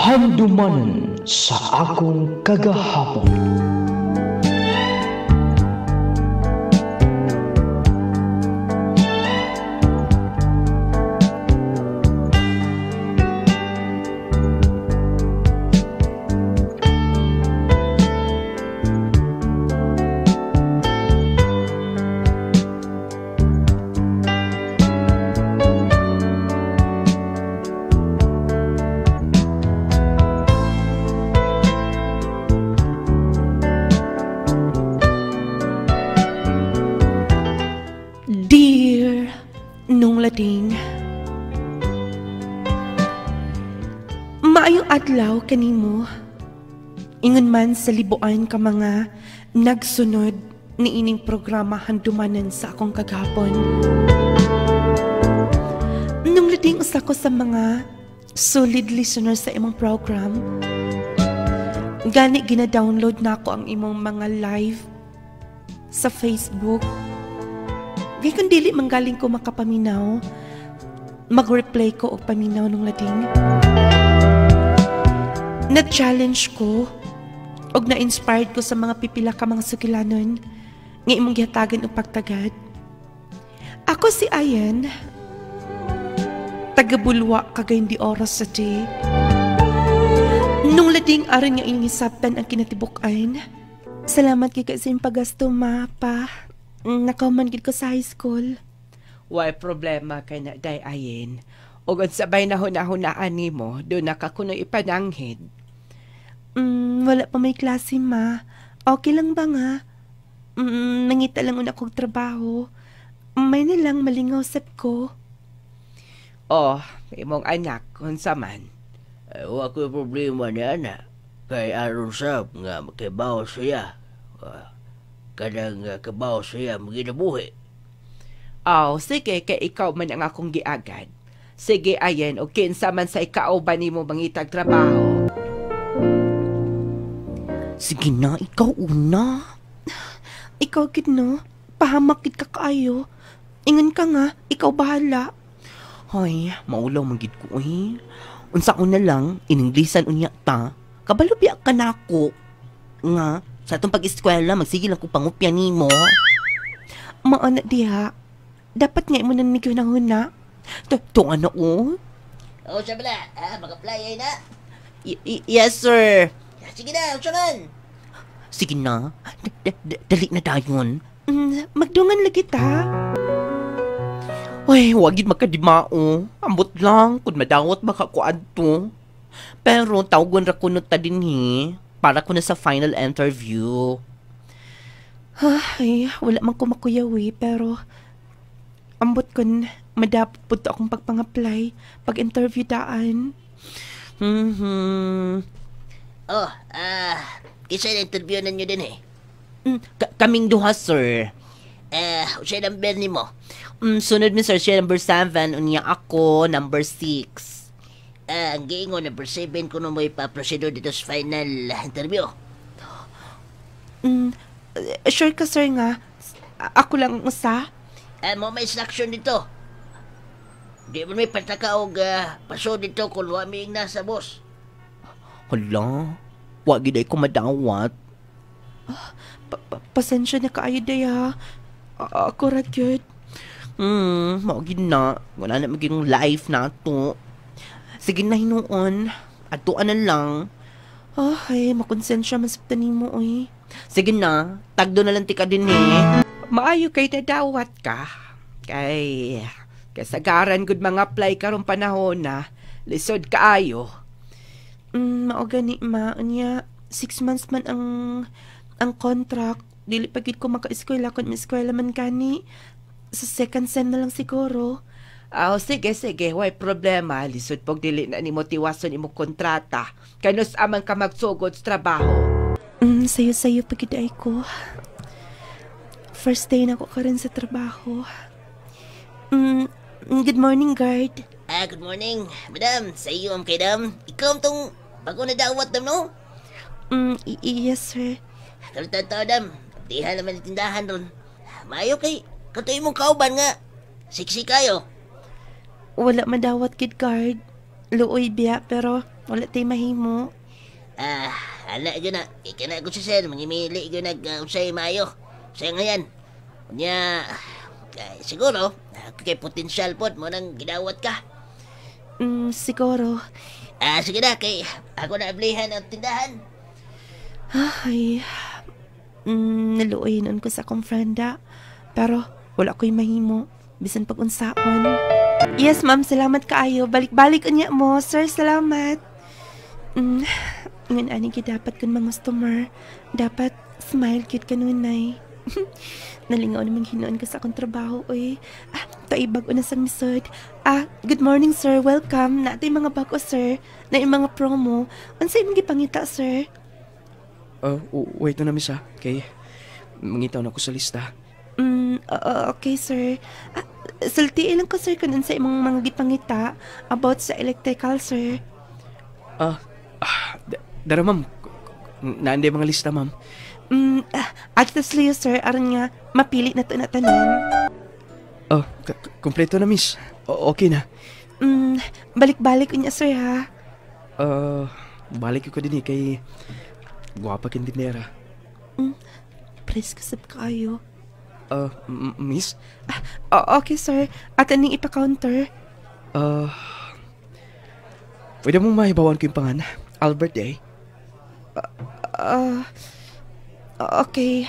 Handumanan sa akong kagahapon. Dear nung lading, maayong adlaw kanimo. Ingon man sa libuan ka mga nagsunod ni ining programa handumanan sa akong kagahapon. Nung lading usa ko sa mga solid listeners sa imong program. Gani gina-download na ako ang imong mga live sa Facebook. Gay kung dili manggaling ko makapaminaw, mag-replay ko og paminaw nung lading. Na-challenge ko og na-inspired ko sa mga pipila ka mga sukilanon nga imong gihatagan og pagtagad. Ako si Ayan, taga-Bulwa kagay di oras sa day. Nung lading aron nga inyong hisabtan ang kinatibuk-an. Salamat kay sa imong paggasto ma, pa. Nakauman gid ko sa high school. Why problema kay na day Ayen. Ug sabay na hunahunaan nimo, do nakakuno ipananghid. Wala pa may klase ma. Okay lang ba nga? Nangita lang una kong trabaho. May na lang malingaw sab ko. Oh, imong anak unsa man? Wa ko problema ni ana. Kay aron sab nga makibaw siya. Kadang kabaw siya maginabuhi. Oh, sige kay ikaw man ang akong giagad. Sige Ayen, o kinsa man sa ikaw ba nimo mangitag trabaho? Sige na, ikaw una. Ikaw gid no, pahamak gid ka kaayo. Ingon ka nga, ikaw bahala. Hoy, maulaw man gid ko eh. Unsa ko na lang, ininglisan unya ta. Kabalo biya ka na ako. Nga, sa atong pag-eskwela, magsigil ako pangupya nimo. Maana diha. Dapat nga mo nang migunahuna. To ano o? Oh, siya pala. Mag-apply ay na. Yes, sir. Sige na, siya man. Sige na. Dali na dayon. Magdungan lagi ta. Uy, wagid makadimao. Ambot lang, kung madawat makakuad to. Pero tawagon ra kunot ta dinhi. Para ko na sa final interview. Ay, wala man ko makuyawi, pero ambot kun madapod to akong pagpang-apply, pag-interview daan. Oh, kisa na interview na nyo din eh. Kaming duha, sir. Siya number ni mo. Sunod mi, sir, siya number 7, unya ako, number 6. Ang giingon number 7 kuno mo ipaprosedo dito sa final interview. Sure ka, sir nga. Ako lang ang usa. Mo may instruction dito. Di mo may pataka og paso dito kung waming nasa boss. Hala, wagid ay ko madawat. Pasensya na kaayo day ha. Ako ra gyud. Maugid na. Wala na maging life na to. Sige na hinuon. Atuan na lang. Ay, makonsensya man sa nimo oy. Sige na, tagdo na lang tika din eh. Maayo kay dadawat ka. Kay kasagaran gud mga apply karon panahon na. Lisod kaayo. Mao gani ma, unya 6 months man ang contract. Dili pa gid ko maka-eskwela kun may eskwela man kani. Sa second sem na lang siguro. Sige, way problema. Lisod pog dili na nimo tiwason imo kontrata. Kanus amang ka magsugod sa trabaho. Sayo-sayo pagiday ko. First day na ko karon sa trabaho. Good morning, guard. Good morning, madam. Sa iyo am kay dam. Ikaw tong bago na dawat dam no? Yes, sir. Kalutaw dam. Diha naman tindahan ron. Maayo kay katuy mong kauban nga. Siksi kayo. Wala madawat kid guard. Luoy biya pero Wala tayo mahimo. Ala yun na. Ikana ko si sir. Mangimili ko usay mayo. Sa ngayon. Nya, siguro, kay potensyal po mo nang ginawat ka. Siguro. Sige na, kay ako na ablihan ang tindahan. Ay, naluoy noon ko sa akong frenda. Pero, wala ko'y mahimo. Bisan pag-unsaon. Yes, ma'am. Salamat kaayo. Balik-balik unya mo. Sir, salamat. Ngun ani dapat kun mga customer. Dapat smile cute ka nunay. Nalingaw namang hinoon ko sa akong trabaho, oy. Taibag o na sa misod. Good morning, sir. Welcome. Natay mga bago, sir. Na yung mga promo. Unsay mong gipangita, sir? Wait na miss ha. Kay, mangitaw na ko sa lista. Okay, sir. Saltiin lang ko, sir, kung sa imong mga gipangita about sa electrical, sir. Dara, ma'am. Naanday mga lista, ma'am. At Leo, sir, aron nga, mapili na to na tanan. Kompleto na, miss. Okay na. Balik-balik niya, sir, ha? Balik ko din kay guwapa kin dinera. Please, kasap kayo. Miss? Okay, sir. At aning ipa-counter? Pwede mong mahibawan ko yung pangan. Albert eh. Okay.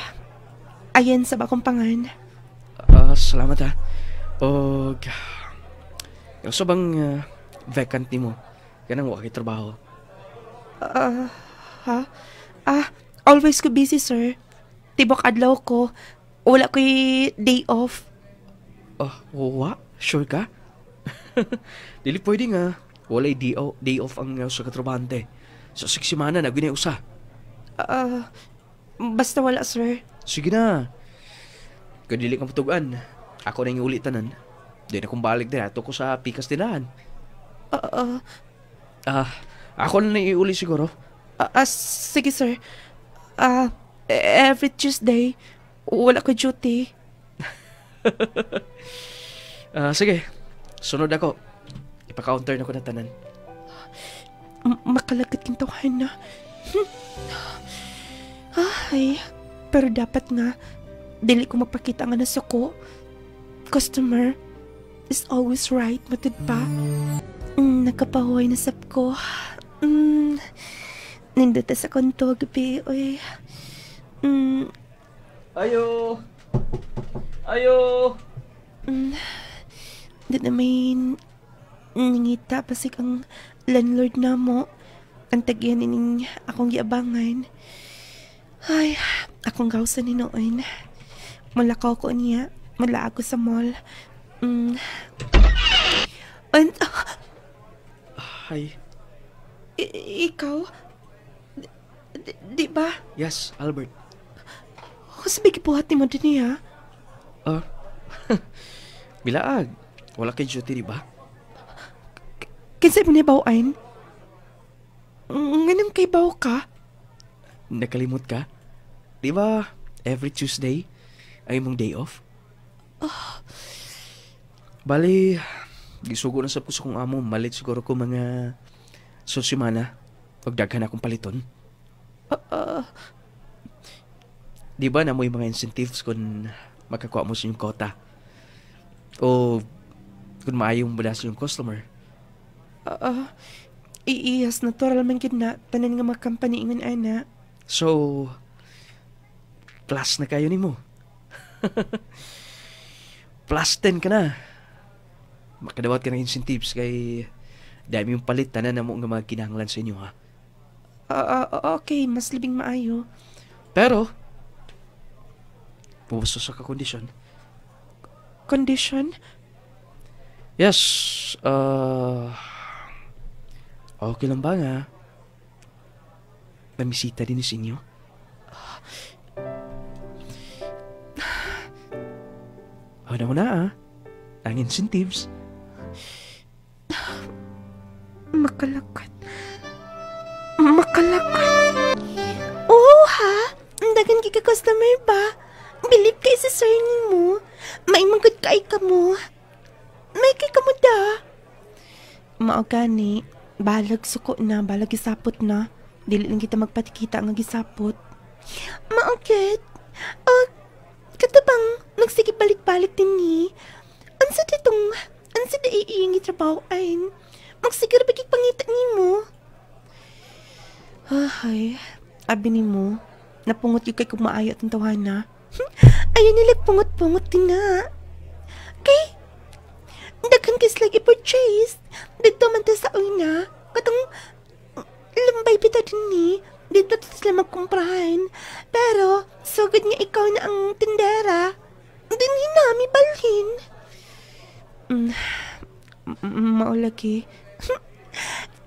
Ayan sa bakong pangan. Salamat ha. Yung sa bang vacant ni mo? Yan ang wakay trabaho. Always ko busy, sir. Tibok adlaw ko. Wala ko'y day off. Wa? Sure ka? Dili pwede nga. Wala'y day off ang sa katrabante. Sa 6 semana na usa. Basta wala, sir. Sige na. Kadili kang patugan. Ako na yung ulit tanan. Di na kong balik din. Ato ko sa pikas tinahan. Ako na iuli siguro. Sige, sir. Every Tuesday, wala ko duty. Sige. Sunod ako. Ipa-counter na ko na tanan. Makalagat kong tawahan na. Ay, pero dapat nga, dili ko mapakita nga na suko. Customer is always right, matid pa. Nakapahuay na sap ko. Nindota sa konto gabi, oy. Ayo! Di na may nangita pasig ang landlord na mo. Ang tagyan ining akong giabangan. Ay, akong gawsan ni noon. Malakaw ko niya. Mala ako sa mall. Hi. Ikaw? Di ba? Yes, Albert. Sabi kipuhat ni mo din niya. Bilaag. Wala kay duty, di ba? Kinsay mo nibawain? Nganong kay baw ka? Nakalimot ka? Di ba every Tuesday ay mong day off? Bali, gisugo na sa puso kong amo. Malit siguro ko mga susimana. Pagdaghan akong paliton. Di ba na mo yung mga incentives kung makakuha mo sa yung kota? O kung maayong budas yung customer? Iyas, natural man gid na. Tanan nga mga company ingon ana. So, plus na kayo ni mo. Plus 10 ka na. Makadawat ka ng incentives kay dami yung palit tanan na mo nga mga kinahanglan sa inyo, ha? Okay, mas libing maayo. Pero, puwasto sa kakondisyon. Condition? Yes, okay lang ba nga? Mamisita din sa inyo? Una-una, ang incentives. Makalakat. Oo ha? Ang dagan kika customer ba? Believe kay sa sir mo. May magod kay ka mo. May kay ka mo da. Mao gani. Balag suko na, balag gisapot na. Dili lang kita magpatikita nga gisapot. Maugit. Katabang nagsige balik-balik din ni. Ansa da iingi trabaho ayn. Magsigara bagig pangita ni mo. Ay, abi ni mo. Napungot yung kay kumaayo at ang tawana. Ayun nila pungot-pungot din na. Kay, daghan kis lagi purchase. Dito man ta sa una. Katong lambay bita din ni. Dito sila magkumprahan. Pero, sugod nga ikaw na ang tindera. Dinhi nami balhin. Maulagi.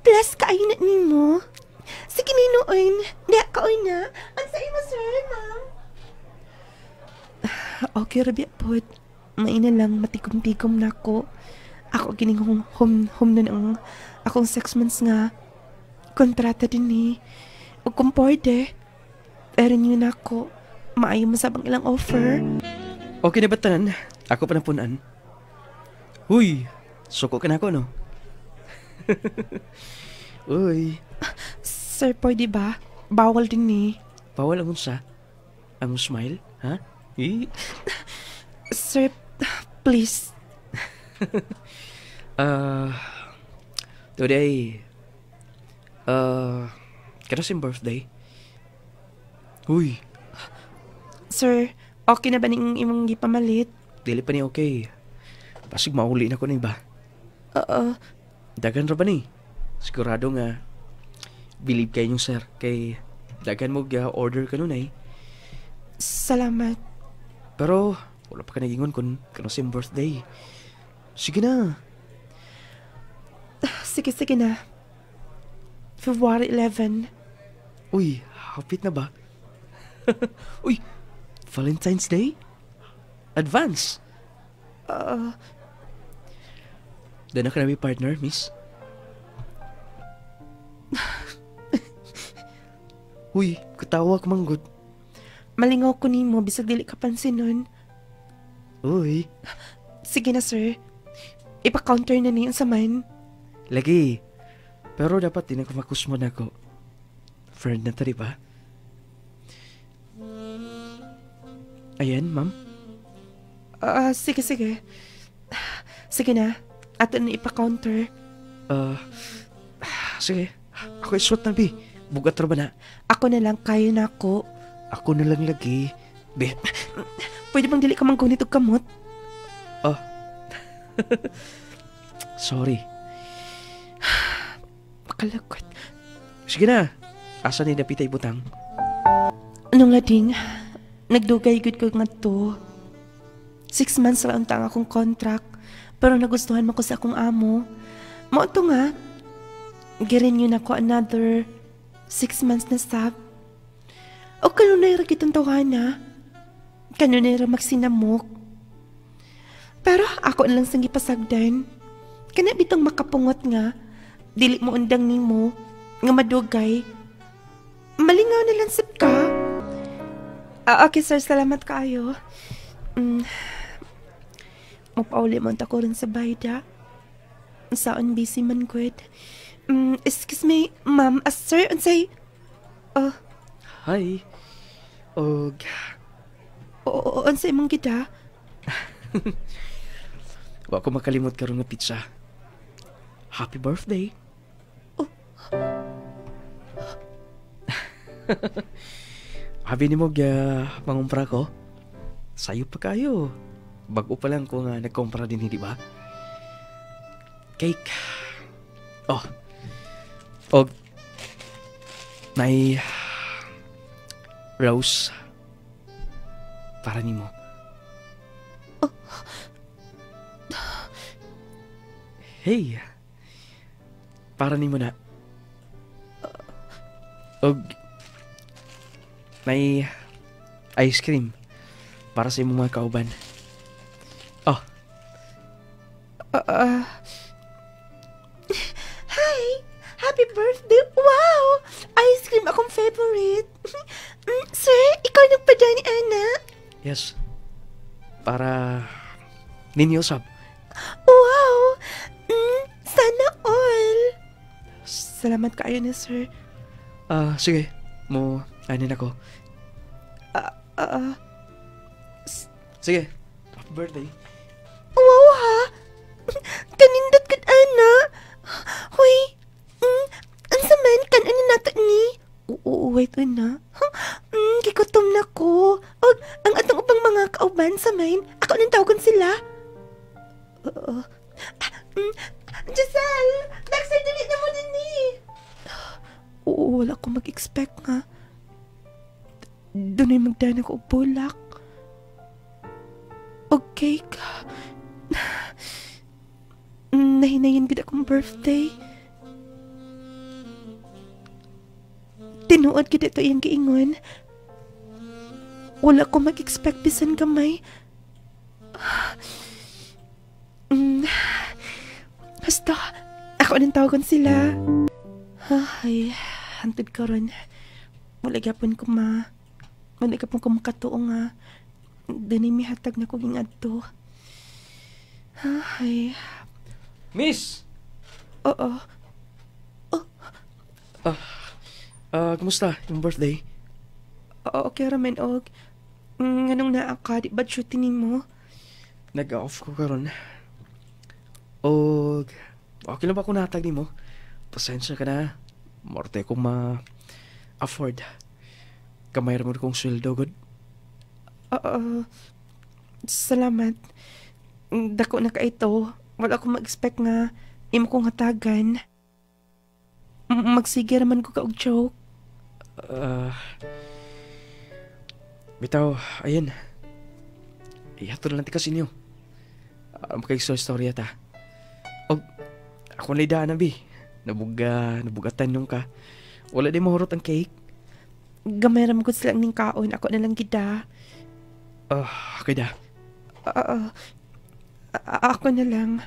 Plus kaayo na ni mo. Sige ninuoy. Diya kaoy na. Ang sa imo, sir, ma'am. Okay, rabi po. Maina lang, matikom-tikom na ako. Ako gining home na ang akong 6 months nga. Kontrata din ni. O kung pwede. Pero niyo na ako. Maayo mo sabang ilang offer. Okay na ba tanan? Ako pa napunan. Huy, suko ka na ako, no? Uy, Sir, pwede ba? Bawal din ni. bawal ang unsa. Ang smile, ha? Sir, please. Today, karasin birthday. Huy, Sir, okay na ba ning imong gipamalit? dili pa ni okay. Pasig mauli na ko na iba. Dagan ra ba ni? Sigurado nga, believe kayo yung sir. Kay, dagan mo order ka nun eh. Salamat. Pero, wala pa ka nagingon kung karasin birthday. Sige na. Sige na. February 11. Uy, hapit na ba? Uy, Valentine's Day? Advance. Doon na ka na may partner, miss? Uy, katawa ka manggod. Malingaw ko nimo bisag dili ka pansinon. Uy, Sige na, sir. Ipa-counter na niyan sa man. lagi. Pero dapat din ako makusmo na ako. Friend na tari ba? Ayan, ma'am. Sige. Sige na. Ato na ipa-counter. Sige. Ako isuot na, bi. Bugat ra ba na? Ako na lang, kaya na ako. Ako na lang lagi. Be, Pwede bang dili ka manggunit og kamot? sorry. Makalakot. Sige na. Asa ni napitay butang? Anong lading? Nagdugay gud ko nga to. 6 months ra ang akong contract. Pero nagustuhan mo ko sa akong amo. Mao to nga. Girenew na ko another 6 months na sab. O kanunay ra kitang tawhana. Kanunay ra magsinamok. Pero ako na lang sang gipasagdan. Kana bitong makapungot nga. Dili mo undang nimo nga madugay. Malingaw na lang sab ka. Okay sir, salamat kaayo. Mapauli mo ko rin sa bayda. Saan busy man gud. Excuse me, ma'am. Sir, unsay... Hi. Og... unsay mong gida? Wa ko makalimot karon nga pizza. Happy birthday. Habi ni mo mangumpra ko. Sayo pa kayo. Bago pa lang ko nga nagkumpra din, di ba? Cake. Oh. Og may rose para nimo. Hey. Para nimo na. Og may ice cream para sa imong mga kauban. Oh, Hi! Happy birthday! Wow! Ice cream akong favorite. Sir, ikaw nagpadya ni Ana? yes. Para ninyo sab. Wow! Sana all. Salamat kaayo na, sir. Sige. Mo, anin ako. Sige. Happy birthday. Wow, ha? Kanindot kat ana. Hoy, ansa man kan ani nato ni? Oo, wait na. Gikutom na ko. Og, ang atong ubang mga kauban sa main, ako nang tawagan sila. Giselle! Dexter, dili na mo din ni! Oo, wala ko mag-expect nga. Doon ay magdana ko og bulak. Og cake. Nahinayin gid akong birthday. Tinuod gid ito iyang giingon. Wala ko mag-expect bisan gamay. Basta, ako nang tawagan sila. Ay, hantod ka ron. Wala gapon ko makatuo nga. Dani mihatag na ko ging adto. Ay. Miss! Oo. Kumusta? Yung birthday? Oo, okay ramen og. Nganong naa ka, di ba shooting mo? Nag-off ko karon. Og okay lang ba kung natag ni mo? Pasensya ka na. Morte ko ma-afford. Kamay mo kong sweldo, good? Oo. Salamat. Dako na ka ito. Wala akong mag-expect nga imo kong hatagan. Magsige raman ko ka og joke. Bitaw, ayan. Ihato na lang ti kasi niyo. Makaigstorya ta. Og, ako na idaan na, bi. Nabugatan yung ka. Wala din mahurot ang cake. Gamay raman ko silang ning kaon. Ako na lang gida. Okay da. Ako na lang.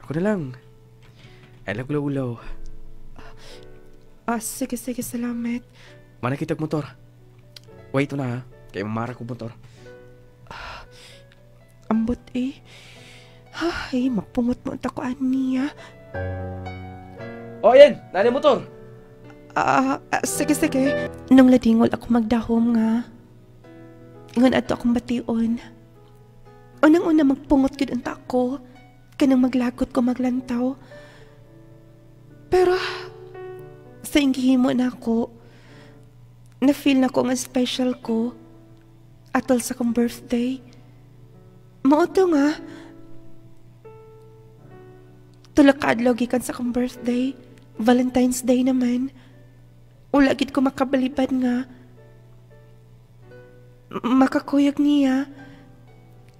Ako na lang. I love ulaw-ulaw. Sige, salamat. Mana kitag motor. Wait na ha. Kaya mamara ko motor. Ambot eh. Ay, mapungot mo ang takuan niya. Yan! Nani motor! Sige. Nung ladingol ako magdahom nga. Ngon ato akong bation. Unang-una magpungot yun ang tako. Kanang maglagot ko maglantaw. Pero, sa ingihimo na ako, na-feel na ko nga special ko. Atol sa kong birthday. Mauto nga. Tulak ka adlaw gikan sa kong birthday. Valentine's Day naman. Wala gid ko makabalibad nga. Makakuyag niya.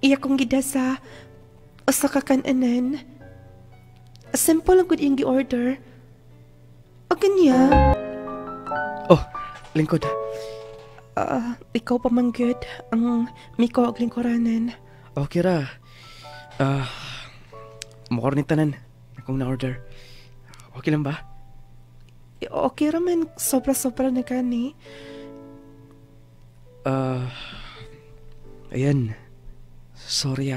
Iya kong gida sa usa ka kan-anan. Simple lang gud yung gi-order. O kanya. Lingkod. Ikaw pa man good ang miko og lingkuranan. Okay ra. Mukha rin tanan. Akong na-order. Okay lang ba? Okay raman, sobra-sobra na kani. Ayan. Sorry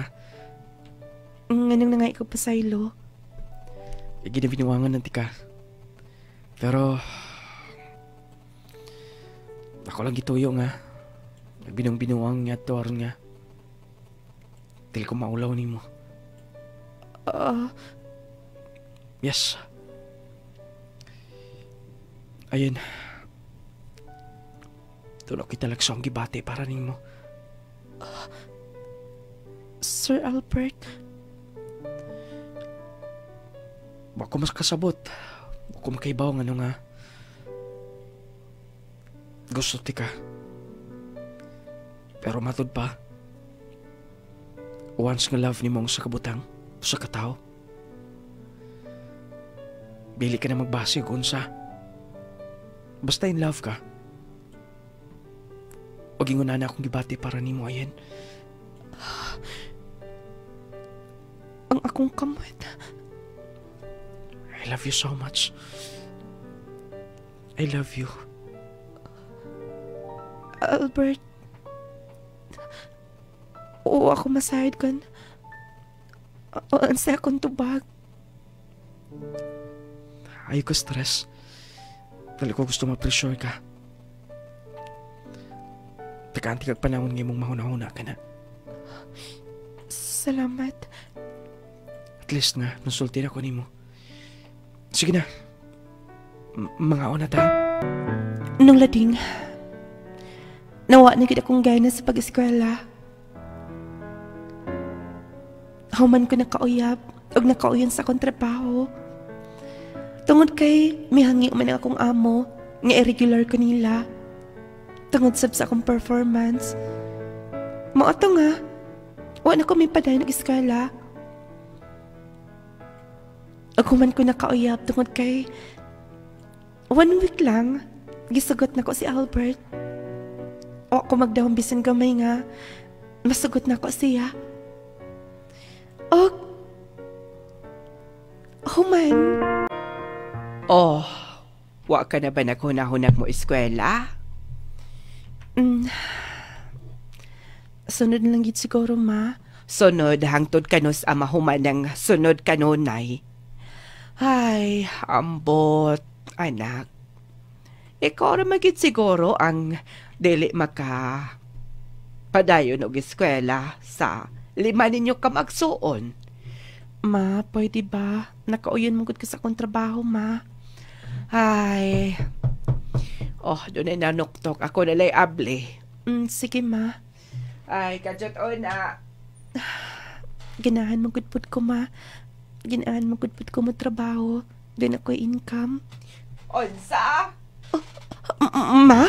Nganong na nga ikaw pasaylo. Ginabiniwangan ng tika. Pero, ako lang gituyo nga. Nagbinong-binuwang nga to aron nga. Til ko maulaw ni mo. Yes. Ayun. Tulog kita lagsong gibate para ni mo. Sir Albert, Bako mas kasabot. Bako makaibaw nga nga. Gusto ti ka. Pero matod pa. Once nga love ni mong sa kabutang, sa katao. Bili ka na magbase kung sa. Basta in love ka. O gingunan na akong gibati para ni mo ayan. ang akong kamot. I love you so much. I love you. Albert, oo ako masayad kan. Ang sa akong tubag. Ayaw ko stress. Dali ko gusto ma-pressure ka. Takanti kag panahon nga mong mahuna-huna ka na. Salamat. At least nga, nasulti na ko nimo. Sige na. Mga na ta. Nung lading, nawa na gid akong gana sa pag-eskwela. Human ko nakauyab o nakauyon sa akong trabaho. Tungod kay mihangi man ang akong amo nga irregular ko nila. Tungod sab sa akong performance. Mao to nga, wa na ko may paday nag-eskwela. Human ko nakauyab tungod kay 1 week lang, gisugot na ko si Albert. O ako magdahong bisan gamay nga, masugot na ko siya. O, human. Oh, wa ka na ba naghunahunag mo eskwela? Sunod lang gid siguro, ma. Sunod hangtod kanos ama human ng sunod kanunay. Ay, ambot, anak. Ikaw ra magit siguro ang dili maka padayon og eskwela sa 5 ninyo ka magsuon. Ma, pwede ba? Nakauyon mong ka sa akong trabaho, ma. Ay, doon ay nanuktok. Ako nalay able. Sige, ma. Ay, kadyoton na. Ganahan mong gudpud ko, ma. Ganahan mong gudpud ko mo trabaho. Doon ako'y income. Unsa? Ma?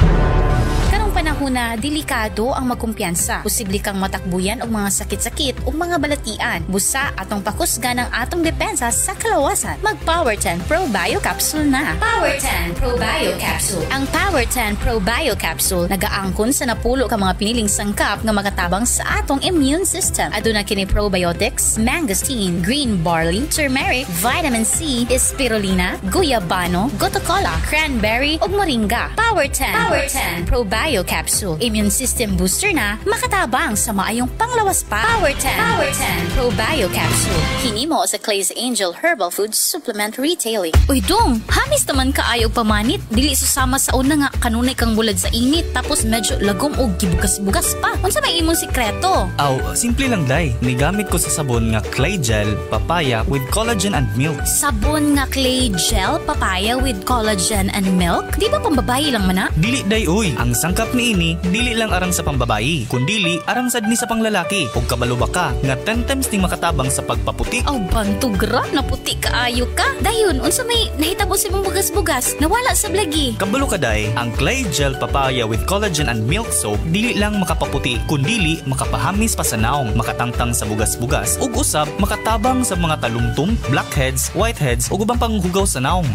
Karong panahon na delikado ang magkumpiyansa. Posible kang matakbuyan og mga sakit-sakit o mga balatian. Busa atong pakusga ng atong depensa sa kalawasan. Mag Power 10 Pro Bio Capsule na. Power 10 Pro Bio Capsule. Ang Power 10 Pro Bio Capsule nagaangkon sa napulo ka mga piniling sangkap nga magatabang sa atong immune system. Aduna kini probiotics, mangosteen, green barley, turmeric, vitamin C, spirulina, guyabano, gotocola, cranberry ug moringa. Power 10 Pro Bio Capsule. Immune system booster na, makatabang sa maayong panglawas pa. Power 10 Pro Bio Capsule. Hinimo sa Clay's Angel Herbal Foods Supplement Retailing. Uy dong, hamis naman kaayo pamanit. Dili susama sa una nga kanunay kang bulad sa init tapos medyo lagom o gibugas-bugas pa. Unsa may imong sikreto? Simple lang day. Nigamit ko sa sabon nga Clay Gel Papaya with collagen and milk. Sabon nga Clay Gel Papaya with collagen and milk? Di ba pambabayi lang man na? Dili day uy. Ang sangkap ni ini dili lang arang sa pambabayi, kundili arang sad ni sa panglalaki. Ug kabalo ba ka nga 10 times ning makatabang sa pagpaputi. Bantugra na puti kaayo ka. Dayon unsa may nahitabo sa imong bugas-bugas nawala sa blagi? Kabalo ka day, ang Clay Gel Papaya with collagen and milk soap dili lang makapaputi, kundili makapahamis pa sa naong, makatangtang sa bugas-bugas ug usab makatabang sa mga talumtum, blackheads, whiteheads ug ubang panghugaw sa naong.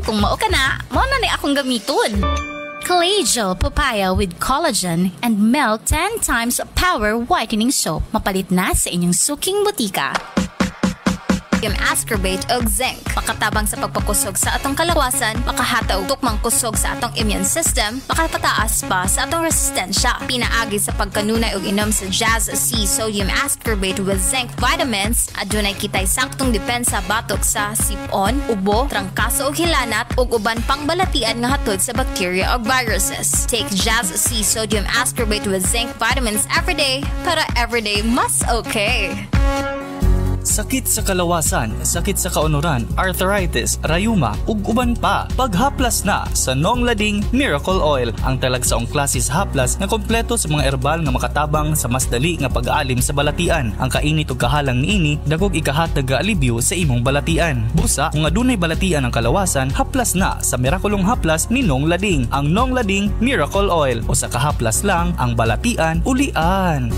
Kung mao ka na, mao na ni akong gamiton. Clay Gel Papaya with collagen and milk 10 times power whitening soap. Mapalit na sa inyong suking butika. Yung ascorbate og zinc. Makatabang sa pagpakusog sa atong kalawasan, makahataw tukmang kusog sa atong immune system, makapataas pa sa atong resistensya. Pinaagi sa pagkanunay og inom sa Jazz C Sodium Ascorbate with zinc vitamins, adunay kitay saktong depensa batok sa sipon, ubo, trangkaso og hilanat ug uban pang balatian nga hatod sa bacteria ug viruses. Take Jazz C Sodium Ascorbate with zinc vitamins every day para everyday mas okay. Sakit sa kalawasan, sakit sa kaunuran, arthritis, rayuma, ug uban pa. Paghaplas na sa Nong Lading Miracle Oil, ang talagsaong klase sa haplas na kompleto sa mga herbal nga makatabang sa mas dali nga pag-aalim sa balatian. Ang kainit ug kahalang niini dagog ikahatag nga alibyo sa imong balatian. Busa kung adunay balatian ang kalawasan, haplas na sa mirakulong haplas ni Nong Lading, ang Nong Lading Miracle Oil. O sa kahaplas lang ang balatian ulian.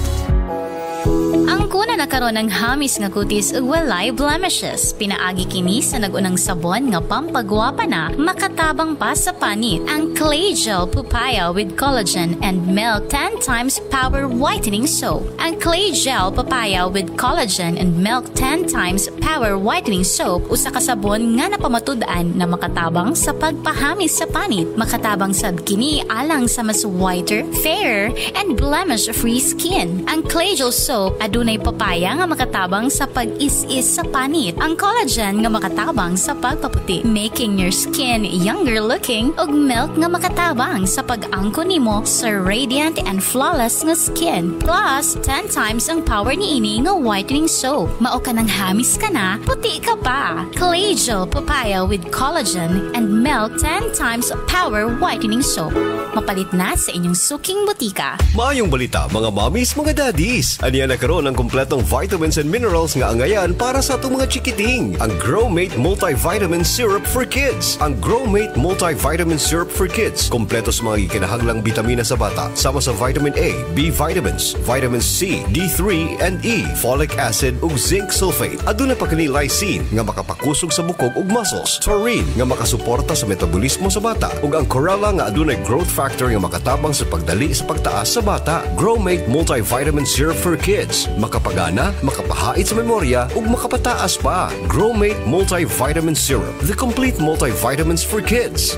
Ang kuna nakaroon ng hamis nga kutis ug walay blemishes. Pinaagi kini sa nagunang sabon nga pampagwapa na, makatabang pa sa panit. Ang Clay Gel Papaya with collagen and milk 10 times power whitening soap. Ang Clay Gel Papaya with collagen and milk 10 times power whitening soap usa ka sabon nga napamatud-an na makatabang sa pagpahamis sa panit. Makatabang sad kini alang sa mas whiter, fairer, and blemish-free skin. Ang Clay Gel soap adunay papaya nga makatabang sa pag-is-is sa panit. Ang collagen nga makatabang sa pagpaputi, making your skin younger looking, ug milk nga makatabang sa pag-angko nimo sa radiant and flawless nga skin. Plus, 10 times ang power ni ini nga whitening soap. Mao ka nang hamis ka na, puti ka pa. Collegial papaya with collagen and milk 10 times power whitening soap. Mapalit na sa inyong suking butika. Maayong balita mga mommies, mga daddies. Aniya na karon ang kompletong vitamins and minerals nga angayan para sa atong mga chikiting. Ang Growmate Multivitamin Syrup for Kids. Ang Growmate Multivitamin Syrup for Kids. Kompleto sa mga ikinahanglang bitamina sa bata. Sama sa vitamin A, B vitamins, vitamin C, D3 and E, folic acid ug zinc sulfate. Aduna pa kini lysine nga makapakusog sa bukog ug muscles. Taurine nga makasuporta sa metabolismo sa bata. Ug ang chlorella nga adunay growth factor nga makatabang sa pagdali sa pagtaas sa bata. Growmate Multivitamin Syrup for Kids. Makapagana, makapahait sa memorya, ug makapataas pa. Growmate Multivitamin Syrup. The complete multivitamins for kids.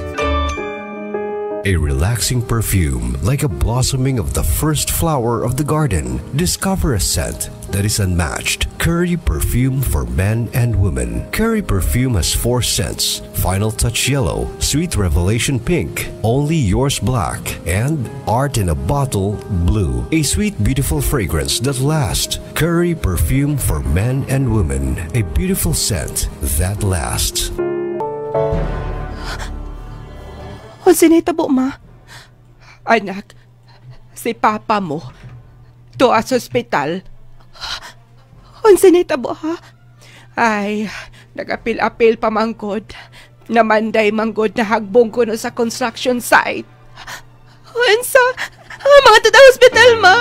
A relaxing perfume like a blossoming of the first flower of the garden. Discover a scent that is unmatched. Curry perfume for men and women. Curry perfume has 4 scents: Final Touch Yellow, Sweet Revelation Pink, Only Yours Black, and Art in a Bottle Blue. A sweet, beautiful fragrance that lasts. Curry perfume for men and women. A beautiful scent that lasts. Unsa nahitabo, ma? Anak, si papa mo tuwa sa ospital. Unsa nahitabo, ha? Ay, nagapil-apil pa manggod. Namanday manggod na hagbong kuno sa construction site. Unsa? Mga tada hospital, ma?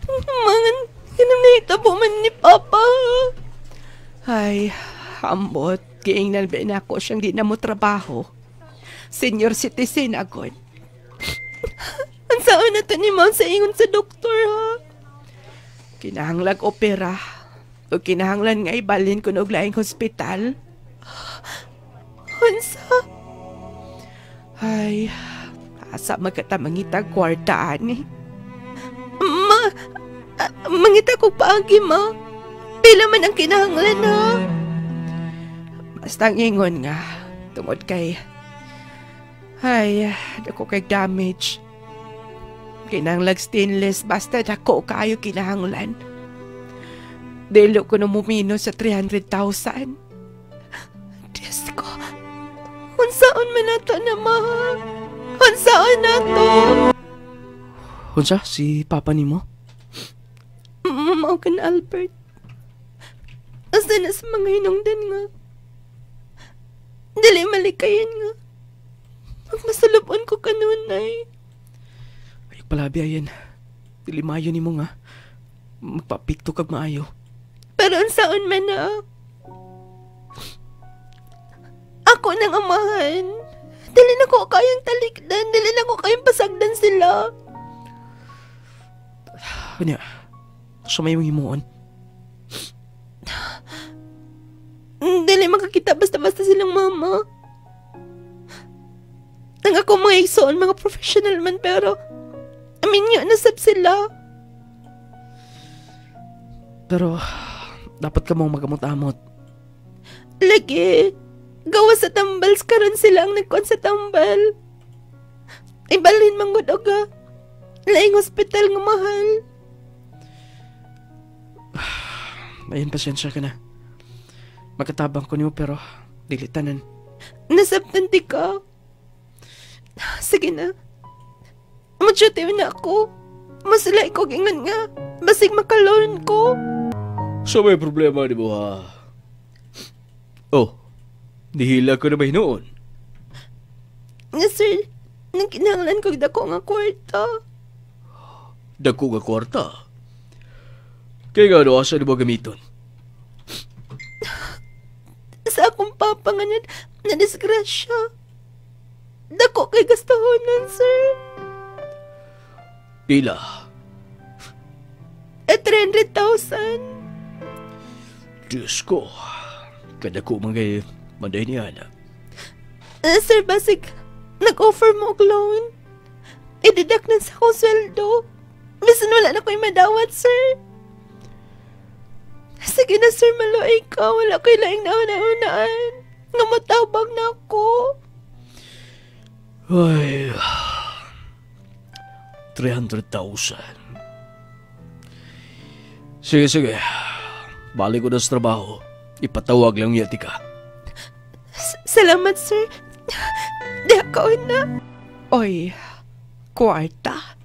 Mga nahitabo man ni papa. Ay, ambot. Giingnan ba na ako siyang di na mo trabaho. Senior citizen agad. Ang saan na to ni Ma'am sa ingon sa doktor, ha? Kinahanglag opera. O kinahanglan nga ibalin ko na laing hospital. Hansa? Ay, asa magkatamangita kwartaan eh. Mangita ko paagi, ma. Pila man ang kinahanglan, ha? Basta ang ingon nga, tungod kay... Ay, dako kay damage. Kinahanglag stainless, basta dako kayo kinahanglan. Dilo ko na mumino sa 300,000. Diyos ko, unsaon man nato na, ma? Unsaon nato? Unsa, si papa ni mo? Mao kan Albert. Asa na sa mga hinungdan nga. Dili malikayan nga. Magmasalubon ko kanunay. Ay, palabi ayan. Dilimayo ni mo nga. Magpapikto kag maayo. Pero ang saan man na? Ako nang amahan. Dili na ko kayang talikdan. Dili na ko kayang pasagdan sila. Kanya, sumayong himuon. Dili makakita basta-basta silang mama. Nang ako mga igsoon, mga professional man, pero aminyo, nasab sila. Pero, dapat ka mong magamot-amot. Lagi, gawa sa tambals karon sila ang nagkuhan sa tambal. Ibalhin manggod oga. Laing hospital nga mahal. Ayun, pasensya ka na. Magkatabang ko niyo, pero dilitanan. Nasabtan di ka. Sige na. Madyute na ako. Masalay ko gingan nga. Basig makalon ko. So may problema di mo, ha? Oh, nihila ko na ba hinoon? Nga sir, nang kinahanglan ko dako nga kwarta. Dako nga kwarta? Kaya nga ano, asa di mo gamiton? Sa akong papa nga na disgrasya. Dako kay gastahonan, sir. Pila? 300,000. Diyos ko. Kada ko mga manday niya na. Sir, basig, nag-offer mo og loan. I-deduct na sa akong sweldo. Bisan wala na ko'y madawat, sir. 300,000? Diyos ko. Kada ko mga manday niya na. Sir, basig, nag-offer mo og loan. I-deduct na sa akong sweldo. Bisan wala na ko'y madawat, sir. 300,000? Sige na, sir, maloy ka. Wala ko'y laing nauna-unaan. Nga matabang na ako. Ay, 300,000. Sige. Balik ko na sa trabaho. Ipatawag lang yati ka. Salamat, sir. Di ako na. Oy, kwarta.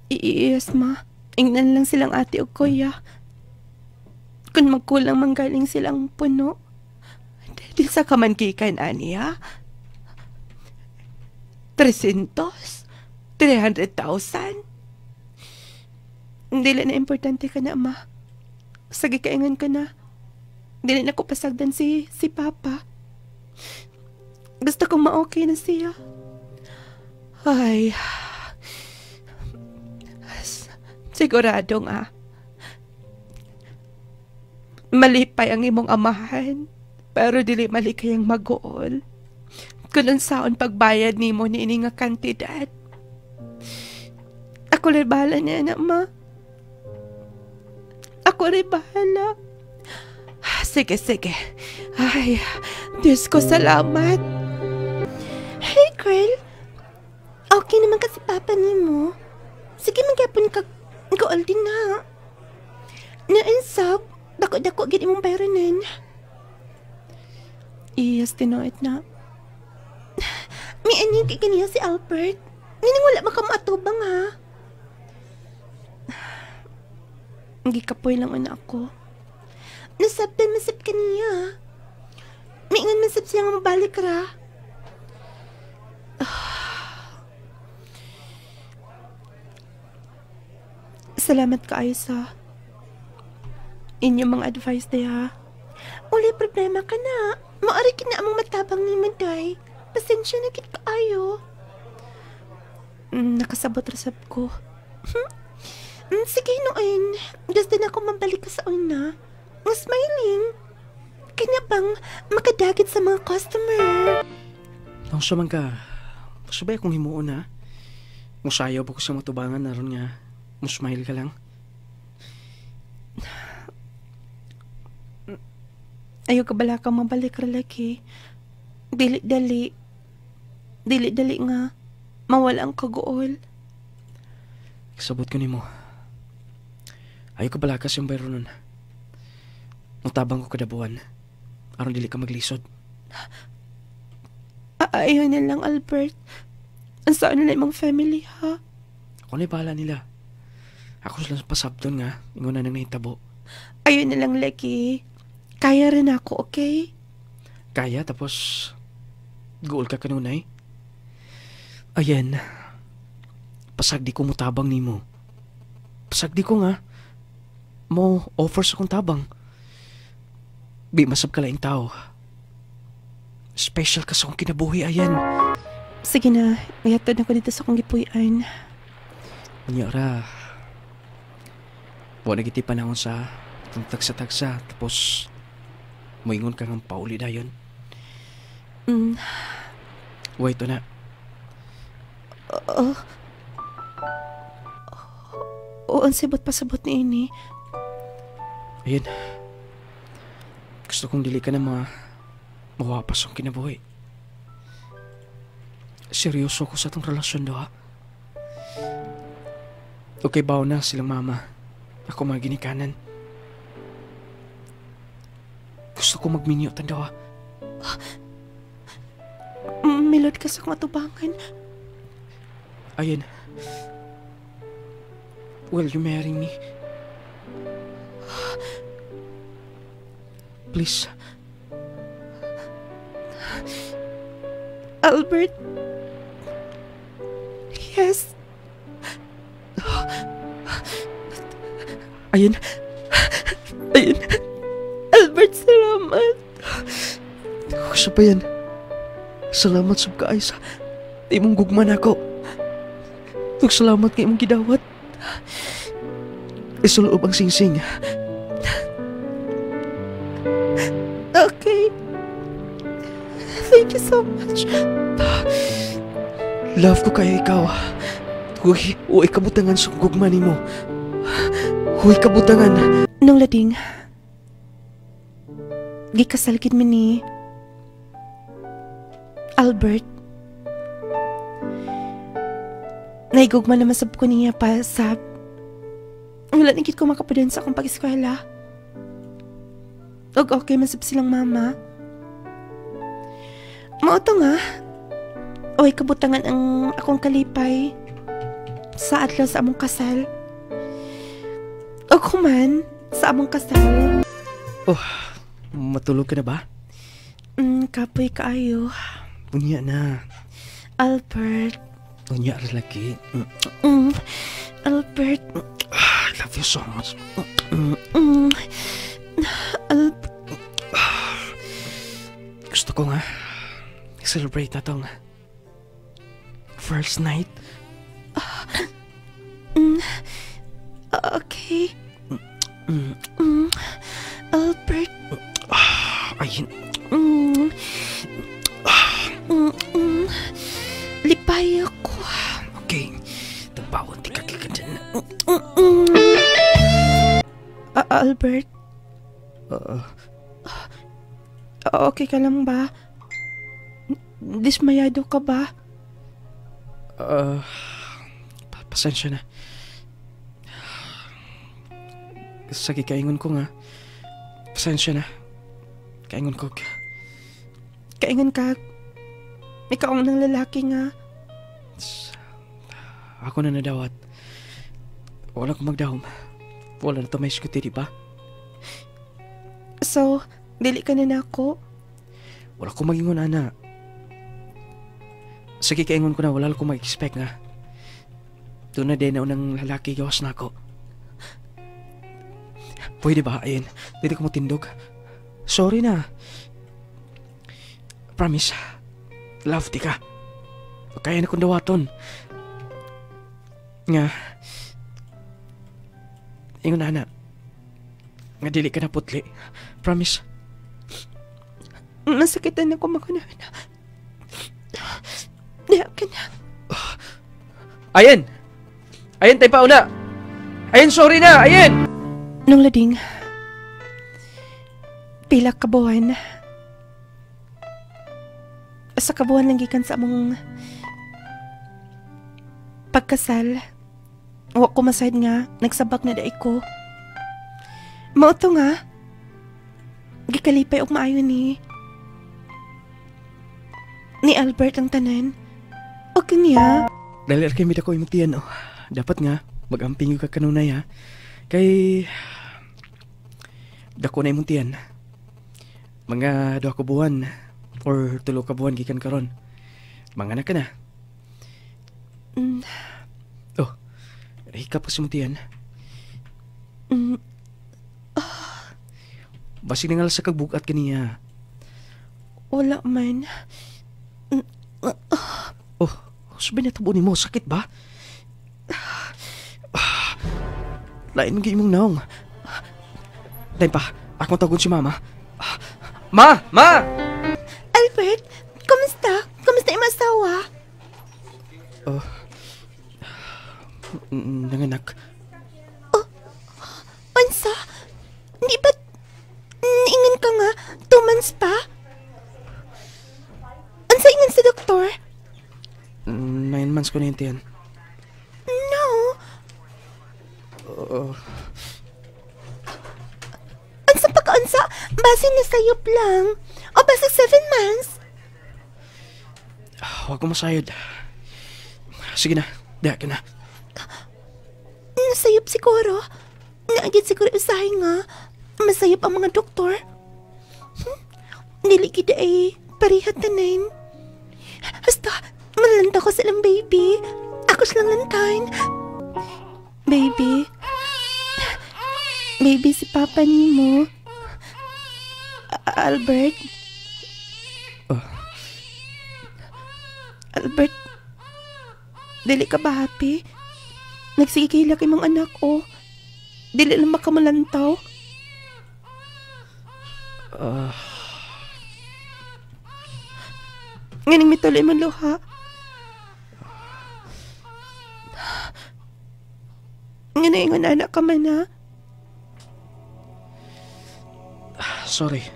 Yes, ma. Ingnan lang silang ate o kuya. Kung magkulang manggaling silang puno. Di sa kamankikan, Ania. 300,000? Dili na importante ka na, ma. Sige kaingan ka na. Dili na ko pasagdan si Papa. Gusto kong ma-okay na siya. Ay, sigurado nga. Malipay ang imong amahan, pero dili mali kayang mag-uol. Kung unsaon pagbayad nimo ni ini nga kantidad. Ako rin bahala niya, anak, ma. Ako rin bahala. Sige. Ay, Diyos ko, salamat. Hey, girl. Okay naman kasi papa nimo. Sige, magyapon ka. Goal din na. Nainsap. Dako-dako gid imong bayranan. Iyas tinuit na. May aning kay kaniya si Albert. Nining wala makamatubang, ha? Gikapoy lang una ako. Nasabtan masab kaniya. May ingan masab siya nga mabalik ra. Salamat kaayo sa inyong mga advice day, ha? Uli problema ka na. Maari na among matabang ni Maday. Pasensya na kit kaayo. Nakasabot rasab ko. Sige noon. Gusto na ako mabalik ka sa una. Nga smiling. Kanya bang makadagit sa mga customer. Nang man ka, masabay akong himuon ha. Musayaw ba ko sa matubangan na ron nga. Musmile ka lang. Ayaw ka bala kang mabalik ralaki. Dili-dali nga. Mawala ang kaguol. Kasabot ko ni mo. Ayaw ka bala ka siyang bayro nun. Mutabang ko kada buwan. Aron dili ka maglisod. Ayaw na lang, Albert. Ang saan na imong family, ha? Ako na bahala nila. Ako sila pasabton nga. Ingon na nang nahitabo. Ayaw na lang, Leki. Kaya rin ako, okay? Kaya, tapos goal ka kanunay. Ayan. Pasagdi ko mo tabang ni mo. Pasagdi ko nga. Mo offers akong tabang. Bi masab ka laing tao. Special ka sa akong kinabuhi, ayan. Sige na, mayatod ako dito sa akong gipuyan. Manyara. Buwan nagiti panahon sa tagsa-tagsa. Tapos moingon ka ng pauli na yun. Wait, ito na. Ang sabot ni ini. Ayun. Gusto kong dili ka na mawapas ang kinabuhi. Seryoso ko sa itong relasyon do, ha? Okay, bawa na silang mama. Ako mga ginikanan. Gusto ko magminyotan daw, ha? Milod ka sa matubangan. Ayun. Will you marry me? Please. Albert. Yes. Ayun. Albert, salamat. Sa pa yan. Salamat sa kaay sa imong gugman ako. Salamat kay imong gidawat. Isuloob ang singsing. Okay. Thank you so much. Love ko kayo ikaw. Uy kabutangan sa gugman nimo. Uy kabutangan. Nung lading, gikasal gid mi ni Albert. Naigugma naman sab ko niya pa sab. Wala na gid ko makapadun sa akong pag-eskwela. Og okay man sab silang mama. Mao to nga. Oy, kabutangan ang akong kalipay sa adlaw sa among kasal. O kuman, sa among kasal. Matulog ka na ba? Kapoy kaayo. Unya na. Albert. Unya ra lagi. Albert. I love you so much. Gusto ko nga celebrate na tong first night. Okay. Albert. Ayun. Lipay ako. Okay. Tagbawon di ka kikandyan. Albert. Okay ka lang ba? Dismayado ka ba? Pasensya na. Sige, kaingon ko nga. Pasensya na. Kaingon ko. Kaingon ka. Ikaw ang nang lalaki nga. Ako na nadawat. Wala ko magdahom. Wala na to may skuti, di ba? So, dili ka na ako? Wala ko magingon, ana. Sige, kaingon ko na. Wala ko mag-expect nga. Doon na din na unang lalaki gawas na ako. Pwede ba? Ayun. Dito ko mo tindog. Sorry na. Promise. Love di ka. Kaya na kong dawaton. Nga. Ingon na, ana. Nga dili ka na putli. Promise. Nasakitan ako makunahana. Diya ka na. Ayan! Ayan, tayo pa una! Ayan, sorry na! Ayan! Nung lading, pila ka buwan. Sa kabuwan lang gikan sa among pagkasal. Wa ko masayad nga, nagsabak na daig ko. Mauto nga, gikalipay og maayo ni Albert ang tanan. O kanya. Dahil kay mida ko imutian, oh. Dapat nga, mag-amping ka kanunay, ha? Kay dako na imutian. Mga 2 ka buwan or 3 ka buwan gikan karon. Mga anak ka na. Oh, hikap ka sa imutian. Basig na nga sa kagbugat kaniya. Wala man. Oh, sabi na tabo ni mo, sakit ba? Lain mo imong naong. Dahil pa, akong tagon si mama. Ma! Ma! Albert, kumusta? Kumusta yung asawa? Nanganak. Ansa? Di ba niingan ka nga 2 months pa? Ansa ingan sa doktor? 9 months ko na yun, tiyan. No. Ansa pagkaansa? Base na sayop lang. O base 7 months? Huwag ko masayod. Sige na, dahil ka na. Nasayop siguro. Naagit siguro usahay nga. Masayop ang mga doktor. Dili kita ay parihat tanan. Basta, malanta ko silang baby. Ako silang lantan. Baby. Baby, si papa ni mo. Albert. Albert. Dili ka ba happy? Nagsigigilak imong anak o. Dili lang makamalantaw. Nganing mituloy man luha. Nganing ingon anak ka man na. Sorry.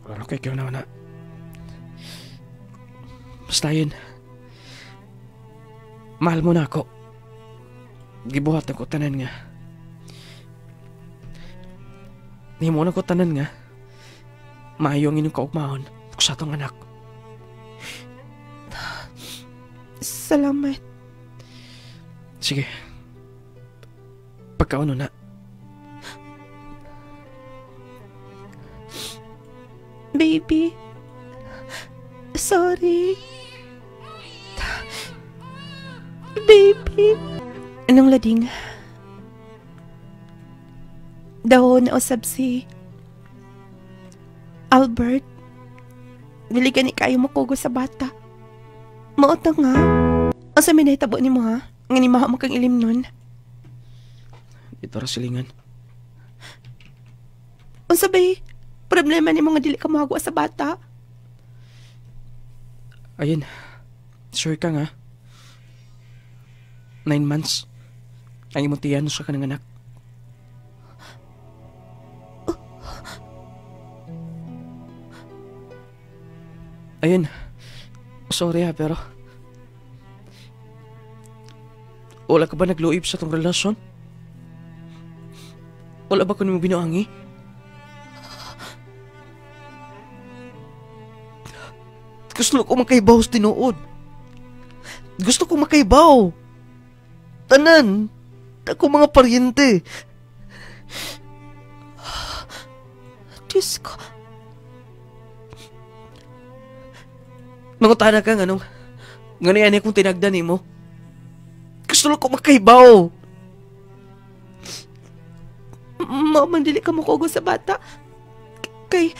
Ano kay ikaw na? Basta yun. Mahal mo na ako. Gibuhat ako tanan nga. Di mo na ko tanan nga. Maayo ang inyong kaugmahon sa atong anak. Salamat. Sige. Pagkauno na. Baby. Sorry. Baby. Anong lading? Daw nausab si Albert. Dili ka ni kayo makugo sa bata. Maota nga. Asa may nahitabo ni mo ha? Nga ni maha mo kang ilim nun. Ito ra silingan. Unsa bay? Problema ni mo nga dili ka mahagwa sa bata? Ayun. Sure ka nga. 9 months. Ang imong tiyan sa kanang anak. Ayun. Sorry ha, pero wala ka ba nagluib sa tong relasyon? Wala ba ko nimo binuangi? Gusto ko makaibaw sa tinuod. Gusto ko makaibaw. Tanan. Ako mga paryente. Diyos ko. Mangutana ka nga nung ganyan akong tinagdan mo. Gusto ko makaibaw. Mandili ka makugo sa bata. Kay...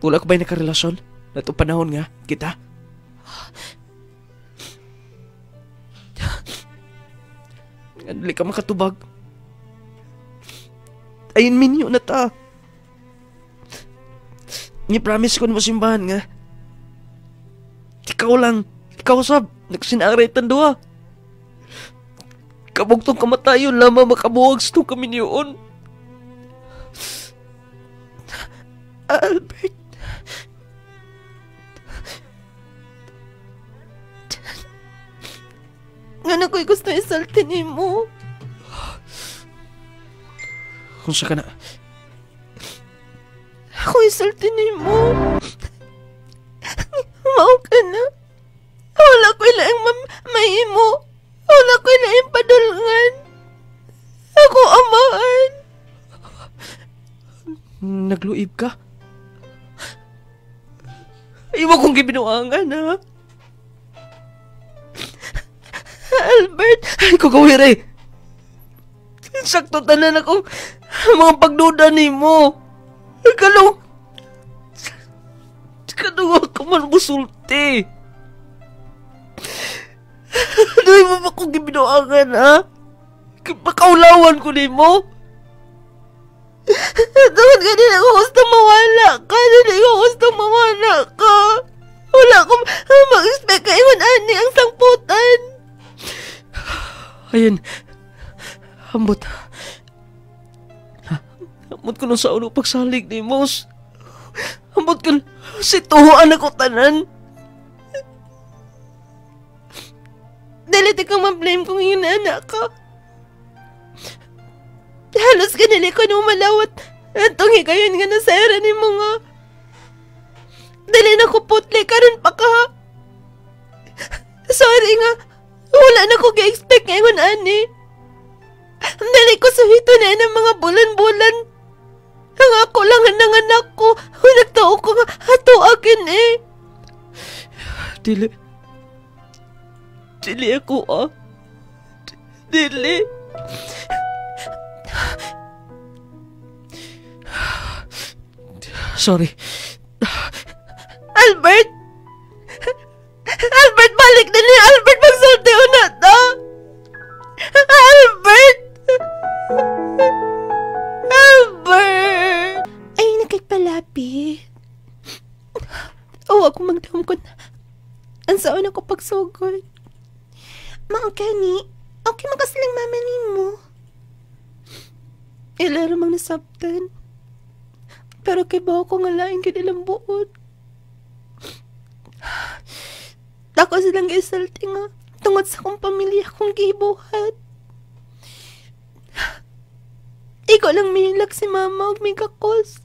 Wala ko ba'y nakarelasyon? Na itong panahon nga, kita? Dili ka makatubag. Ayun minyo na ta. Ni-promise ko na masimbahan nga. Ikaw lang. Ikaw sab. Nagsinaritan doa. Kabugtong kamatayon lamang makabuwag sa itong kami niyon. Albert. Nga na ko'y gusto isaltin mo. Kung sa ka na. Ako isaltin mo. Mao ka na. Wala ko ilaing mahimo. Wala ko ilaing padulngan. Ako amahan. Nagluib ka? Iwa kong gibinuangan ha. Albert. Ay ko kawiri. Sakto tanan akong mga pagduda ni mo. Kalong ako man musulti. Dahil mo ba kong gibinuangan ha? Pakaulawan ko ni mo. Tungod ka din ako gusto mawala ka. Dili ko gusto mawala ka. Wala akong mag-expect ka ingon ani ang sangputan. Ayun. Ambot. Ambot ko nung sa ulo pagsalig ni Mos. Ambot ko si tuhuan ako tanan. Dili di kang ma-blame kung yun anak ka. Halos ganili ko nung malawat. Atong higayon nga na sa era ni mga. Dali na ko putli karon pa ka. Sorry nga. Wala na ko ga-expect ngayon ani. Dali ko sa hito na ng mga bulan-bulan. Ang ako lang ang nanganak ko. Nagtao ko nga hato akin eh. Dili ako ah. Dili. Sorry. Albert! Albert, balik na niya! Albert, magsulti na to! Albert! Albert! Ay, nakikpalapit. Ako magdahom ko na. Ang saan ako pagsugod. Maangkani, okay makasilang mama ni mo. Ilaro mang nasabtan. Pero kay bawa ko nga laing kanilang buod. Ako silang gisalti nga tungod sa akong pamilya kong gibuhat. Ikaw lang mihilag si mama og may kakos.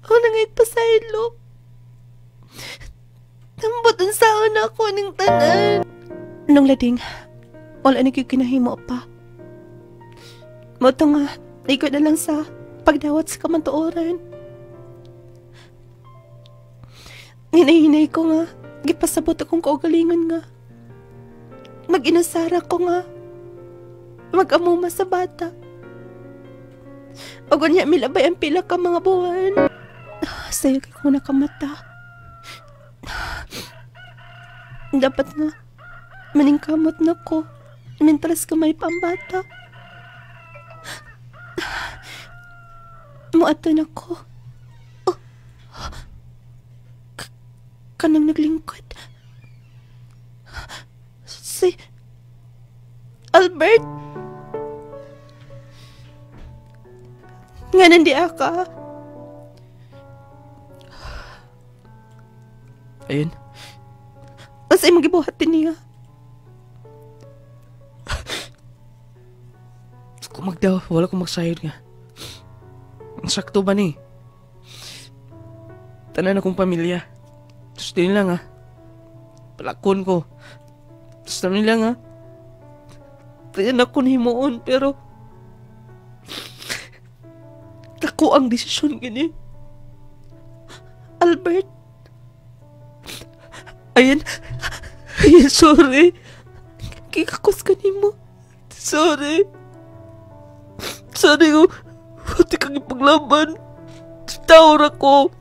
O nangayit pa sa ilo. Tambot ang saon ako ng tanan. Nung lading, wala na kinahimo pa. Moto nga, ikaw na lang sa pagdawat sa kamantuoran. Hinahinay ko nga, gipasabot akong kaugalingon nga. Mag-inasara ko nga. Mag-amuma sa bata. O ganyan milabay ang pila ka mga buwan. Sayo kay kong nakamata. Dapat nga, maningkamot na ko. Mentras kamay pa ang bata. Muato na ko. Oh. Kanang naglingkod. Si Albert. Nga nandi ka. Ayun. Masay magibuhatin niya. Kung magdaw, wala kong magsayod nga. Ang sakto ba ni? Tanan akong pamilya. Tapos din lang ha. Palakon ko. Tapos din lang ha. Tayan ako himuon pero ako ang desisyon gini. Albert. Ayan, sorry. Kikakos ka nimo. Sorry. Sorry ko. Pati kang ipaglaban. Tawra ko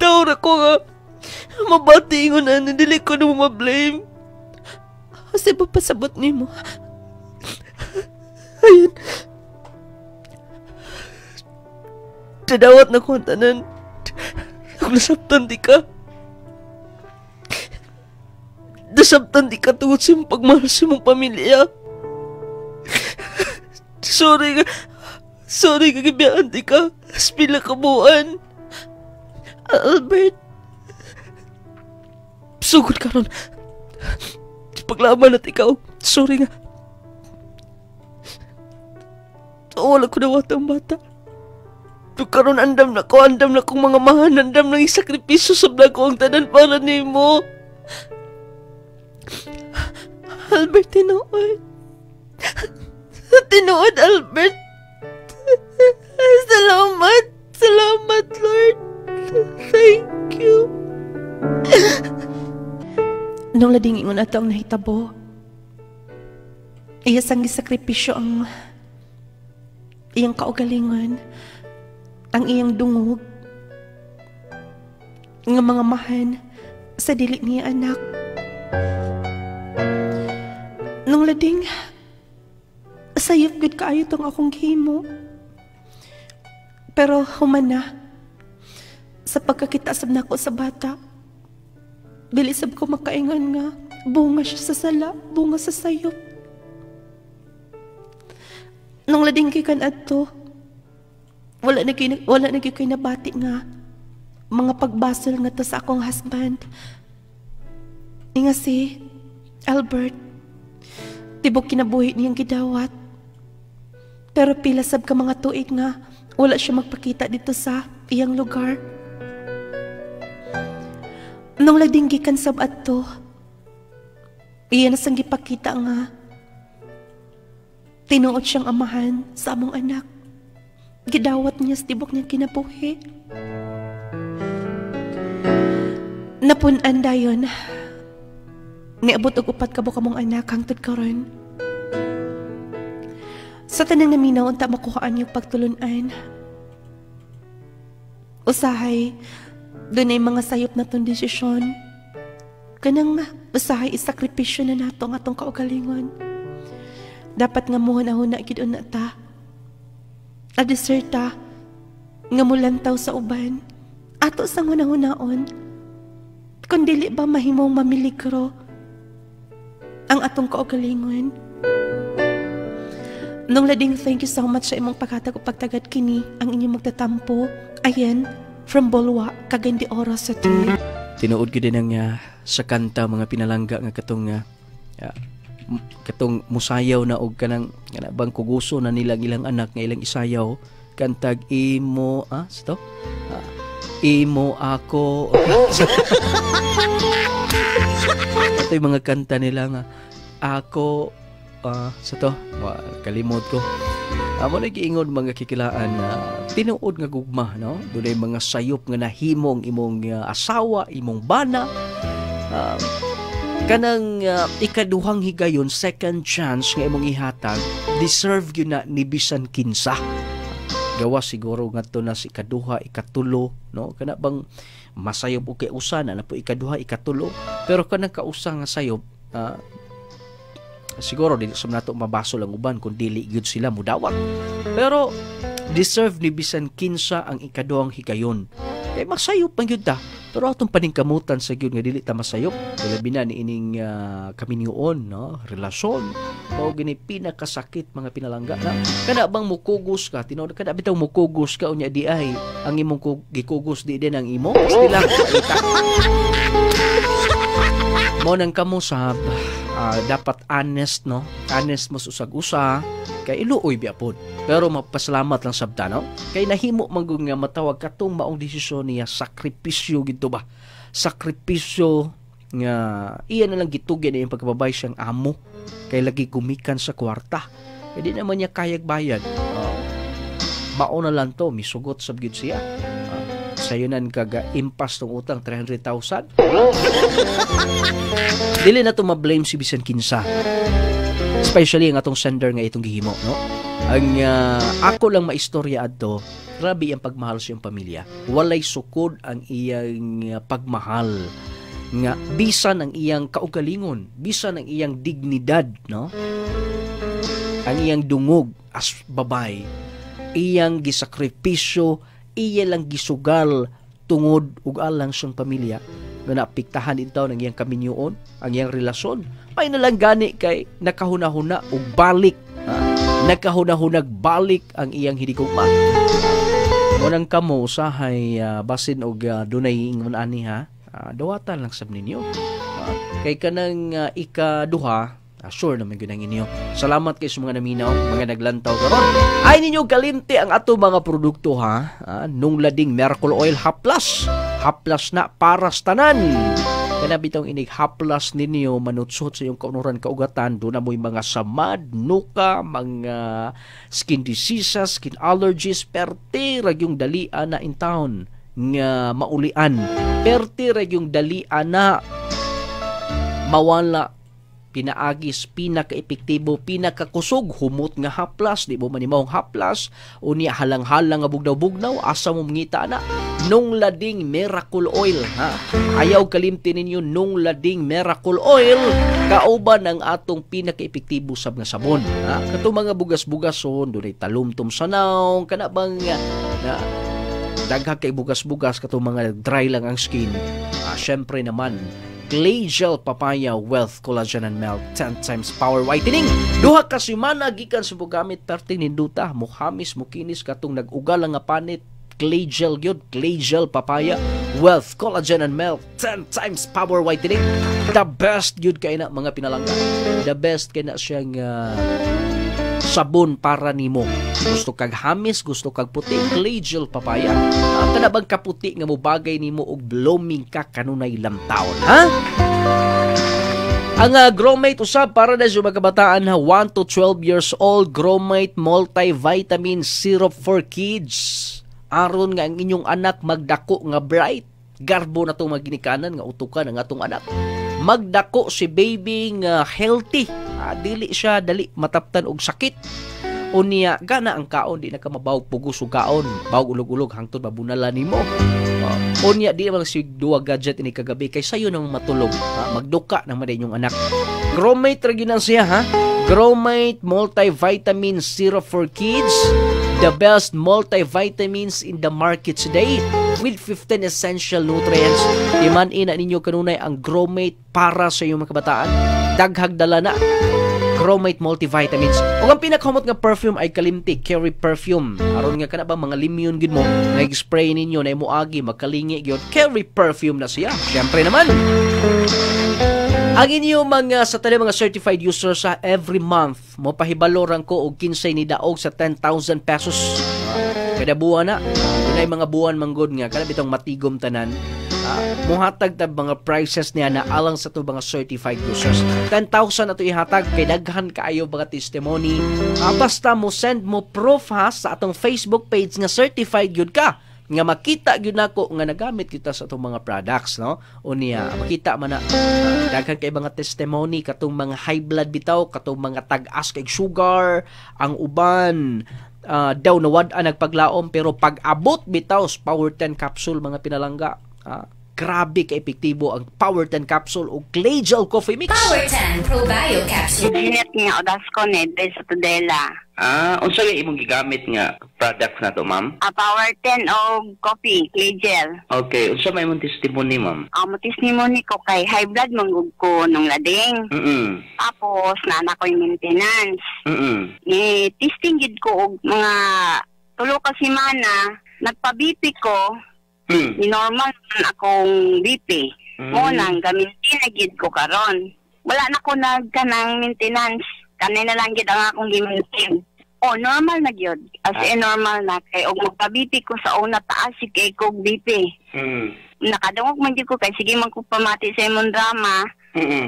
nga. Mabati ko na. Nandili ko na mablame. Kasi ba pasabot nimo? Ayan. Dadawat na ko ang tanan. Nasabtan di ka. Nasabtan di ka tungod sa mong pagmahal sa mong pamilya. Sorry ka kibiyaan di ka. Spila ka buwan. Albert. Sugod ka ron. Paglaman at ikaw. Sorry nga. Wala ko nawat ang bata. Karon andam na kong mga mahan, andam na isakripisyo sabla ko ang tanan para nimo. Albert, tinuod. Tinuod, Albert. Salamat, Lord. Thank you. Nung lading ingon ato ang nahitabo, iya sang gisakripisyo ang iyang kaugalingon, ang iyang dungog, ng mga mahan sa dili niya anak. Nung lading, sayop good kaayo tong akong gihimo. Pero human na, sa pagkakitasab na ako sa bata, bilisab ko makaingan nga, bunga siya sa sala, bunga sa sayop. Nung lading kikan adto, wala na kay nabati nga mga pagbasol nga to sa akong husband. Nga si Albert, tibok kinabuhi niyang gidawat. Pero pila sab ka mga tuig nga wala siya magpakita dito sa iyang lugar. Nung lading gikan sab adto, iya na sang gipakita nga tinuod siyang amahan sa among anak. Gidawat niya sa tibok niyang kinabuhi. Napunan dayon, niabot og upat ka mong anak hangtod karon. Sa tanang naminaw unta makuhaan yung pagtulunan. Usahay, doon ay mga sayop na tong desisyon. Kanang usahay isakripisyo na nato ang atong kaugalingon. Dapat nga muhuna-huna gid na ta. Adeserta nga mulantaw sa uban. Ato sang hunahuna-on. Kung dili ba mahimong mamiligro ang atong kaugalingon. Nung lading, thank you so much sa imong paghatag o pagtagad kini ang inyong magtatampo. Ayan, from Bolwa, Cagayan de Oro City. Tinuod ko din ang sa kanta mga pinalangga nga katong musayaw na og kanang bang kuguso na nilang ilang anak nga ilang isayaw kantag imo imo ako. Ito yung mga kanta nila nga ako kalimot ko. Amo na giingon mga kikilaan na tinuod nga gugma, no? Dunay mga sayop nga nahimong imong asawa, imong bana. Kanang ikaduhang higayon, second chance nga imong ihatag, deserve yun na ni bisan kinsa. Gawa siguro nga to na si ikaduha, ikatulo, no? Kana bang masayop o kay usa na po ikaduha, ikatulo. Pero kanang kausa nga sayop, siguro dili sa nato mabaso lang uban kung dili gyud sila mudawat. Pero deserve ni bisan kinsa ang ikaduhang higayon. Kay masayop man gyud ta. Pero atong paningkamutan sa gyud nga dili ta masayop. Labi na ni ining kaminyoon, no, relasyon. Mao gini pinakasakit mga pinalangga na. Kana bang mukugos ka, tinuod kada bitaw mukugos ka unya di ay ang imong gikugos di din ang imo. Basta lang ita. Mo nang kamo sab dapat honest, no? Honest mo usag-usa kay iluoy biapod. Pero mapasalamat lang sabta, no? Kay nahimo man gud nga matawag katong maong desisyon niya sakripisyo gito ba? Sakripisyo nga iya na lang gitugyan iyang pagkababay siyang amo kay lagi gumikan sa kwarta. Kay di naman niya kayag bayad. Mao na lang to misugot sab gyud siya. Sayunan kaga impas tong utang 300,000. Dili na to ma-blame si bisan kinsa. Especially ang atong sender nga itong gihimo, no? Ang ako lang maistorya adto, grabe ang pagmahal sa iyang pamilya. Walay sukod ang iyang pagmahal nga bisan ang iyang kaugalingon, bisan ang iyang dignidad, no? Ang iyang dungog as babay, iyang gisakripisyo, iya lang gisugal tungod ug alang siyang pamilya nga naapektahan ito ng iyang kaminyoon, ang iyang relasyon. May nalang gani kay nakahuna-huna ug balik. Nakahuna-hunag balik ang iyang hinigugma. Unang kamo usahay basin og dunay ingon ani dawatan lang sab ninyo. Kay kanang ikaduha sure naman yun ang inyo. Salamat kayo sa mga naminaw, mga naglantaw karon. Ay ninyo kalimti ang ato mga produkto nung lading Miracle Oil Haplas. Haplas na para sa tanan. Kana bitong inig haplas ninyo manutsot sa iyong kaunuran kaugatan. Doon na mo'y mga samad, nuka, mga skin diseases, skin allergies, perti ragyong dalian na in town nga maulian. Perti ragyong dalian na mawala pinaagis, pinaka-epektibo, pinakakusog, humot nga haplas, di mo manimawang haplas, unya halang-halang nga bugnaw-bugnaw, asa mo mangita na, nung lading Miracle Oil, Ayaw kalimti ninyo nung lading Miracle Oil, kauban ang atong pinaka-epektibo sab nga sabon, Kato mga bugas-bugason, dunay talumtom sanaw, kana bang daghag kay bugas-bugas, kato mga dry lang ang skin, syempre naman, Clay Gel Papaya Wealth Collagen and Milk 10 times Power Whitening. Duha ka semana gikan sa gamit perting ninduta, muhamis mukinis katong nag-ugal nga panit. Clay Gel gyud, Clay Gel Papaya Wealth Collagen and Milk 10 times Power Whitening. The best gyud kay na mga pinalangga. The best kay na siyang sabon para nimo. Gusto kag hamis, gusto kag puti, Clay Gel Papaya. Kana bang kaputi nga mobagay nimo og blooming ka kanunay lamtaon, Ang Gromate usab para na sa mga kabataan 1 to 12 years old, Gromate multivitamin syrup for kids. Aron nga ang inyong anak magdako nga bright. Garbo na itong maginikanan nga utukan ang atong anak. Magdako si baby nga healthy. Dili siya dali mataptan og sakit. Unya gana ang kaon di na ka mabawog pugos ug kaon, bawog ulog-ulog hangtod mabunala nimo. Unya di man si duwa gadget ini kagabi kay sayo nang matulog. Magduka nang maday inyong anak. Gromate ra gyud siya Gromate multivitamin syrup for kids. The best multivitamins in the market today with 15 essential nutrients. Iman ina ninyo kanunay ang Gromate para sa iyong mga kabataan. Daghag dala na. Gromate multivitamins. Ug ang pinakahamot nga perfume ay Kalimti Kerry perfume. Aron nga kana ba mga limyon gid mo, nag-spray ninyo na imuagi makalingi gyud. Kerry perfume na siya. Syempre naman. Ang inyo mga sa tali mga certified users sa every month mo pahibaloran ko og 15 ni daog sa 10,000 pesos. Kada buwan na. Dunay mga buwan manggod nga kada bitong matigom tanan. Muhatag tab mga prices niya na alang sa to mga certified users. 10,000 ato ihatag kay daghan kaayo mga testimony. Basta mo send mo proof ha sa atong Facebook page nga certified gyud ka. Nga makita gyud nako nga nagamit kita sa atong mga products, no? Unya makita man na daghan kay mga testimony katong mga high blood bitaw, katong mga tag-as kay sugar, ang uban daw nawad-an nagpaglaom pero pag-abot bitaw sa Power 10 capsule mga pinalangga. Grabe ka-epektibo ang Power 10 capsule o Clay Gel Coffee Mix. Power 10 Pro Bio Capsule. Ginit nga odas ko ni sa Tudela. Unsa gyud imong gigamit nga products na to, ma'am? Power 10 o coffee, Clay Gel. Okay, unsa may imong testimony, ma'am? Mo testimony ko kay high blood manggug ko nung lading. Tapos nana ko yung maintenance. Testing gid ko og mga 3 ka semana, nagpa-BP ko. Ni normal man akong BP. Mo nang gamitin na gid ko karon. Wala na ko nagkanang maintenance. Kanina lang gid ang akong gimintin. Normal na gyud. As in normal na kay og magpa-BP ko sa una taas si kay kog BP. Nakadungog man gid ko kay sige man ko pamati sa imong drama.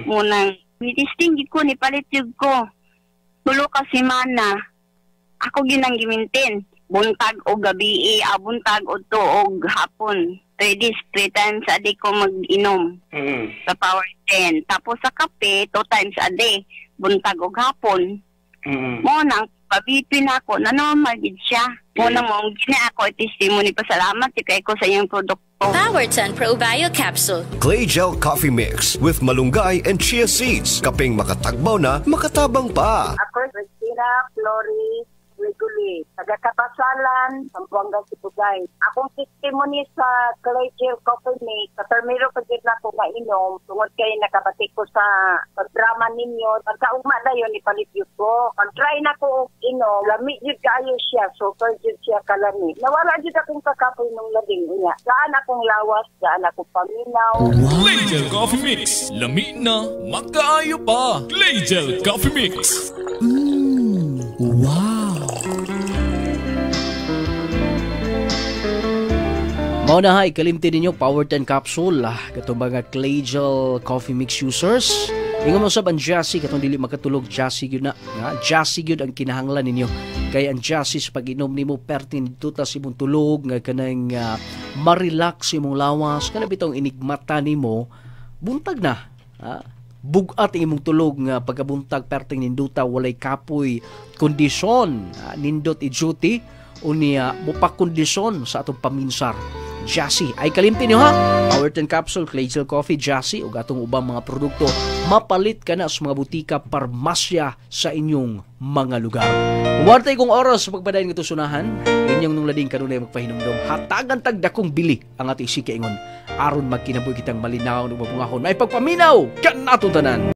Mo nang testing gid ko ni palit jud ko. 3 ka semana. Ako ginang gimintin. Buntag o gabi, buntag o to o hapon. 3 days, 3 times a day ko mag-inom sa Power 10. Tapos sa kape, 2 times a day. Buntag o hapon. Mo nang pabipin ako, na normal gid siya. Mo nang mong gina ako, testimony pasalamat kay ko sa iyong produkto. Power 10 Pro Bio Capsule. Clay Gel Coffee Mix with malunggay and chia seeds. Kaping makatagbaw na, makatabang pa. Ako, Christina Flores Reguli, taga-Kapasalan, Sambuanga, Sibugay. Akong testimony sa Clay Gel Coffee Mix, katermiro pagkit na ko mainom, tungod kayo nakabatik ko sa drama ninyo, pagkaugma na yun, ipalit yun ko. Pag-try na ko inom, lamig yun kayo siya, super yun siya kalami. Nawala yun akong kakapoy nung labing niya. Saan akong lawas, saan akong paminaw. Clay Gel Coffee Mix, lami na, magkaayo pa. Clay Gel Coffee Mix. Wow! Mao na ha, ikalimti ninyo Power 10 capsule katong mga Clay Gel Coffee Mix users. Ingon mo sab ang Jassy katong dili makatulog, Jassy gyud na. Jassy gyud ang kinahanglan ninyo. Kay ang Jassy sa pag-inom nimo pertin dito ta sa imong tulog nga kanang ma-relax imong lawas, kana bitong inigmata nimo buntag na. Bugat imong tulog nga pagkabuntag perting ninduta walay kapoy kondisyon nindot i-duty unya mupakondisyon sa atong paminsar. Jassy ay kalimti niyo ha. Power 10 capsule, Clay Gel Coffee, Jassy ug atong ubang mga produkto mapalit ka na sa mga butika, parmasya sa inyong mga lugar. Wartay kong oras sa pagbadayon ng tusunahan, inyong nung lading kanunay magpahinumdom, hatagan tagdakong bili ang ating sikaingon aron magkinabuhi kitang malinaw ng mabungahon. May pagpaminaw, kan natong tanan.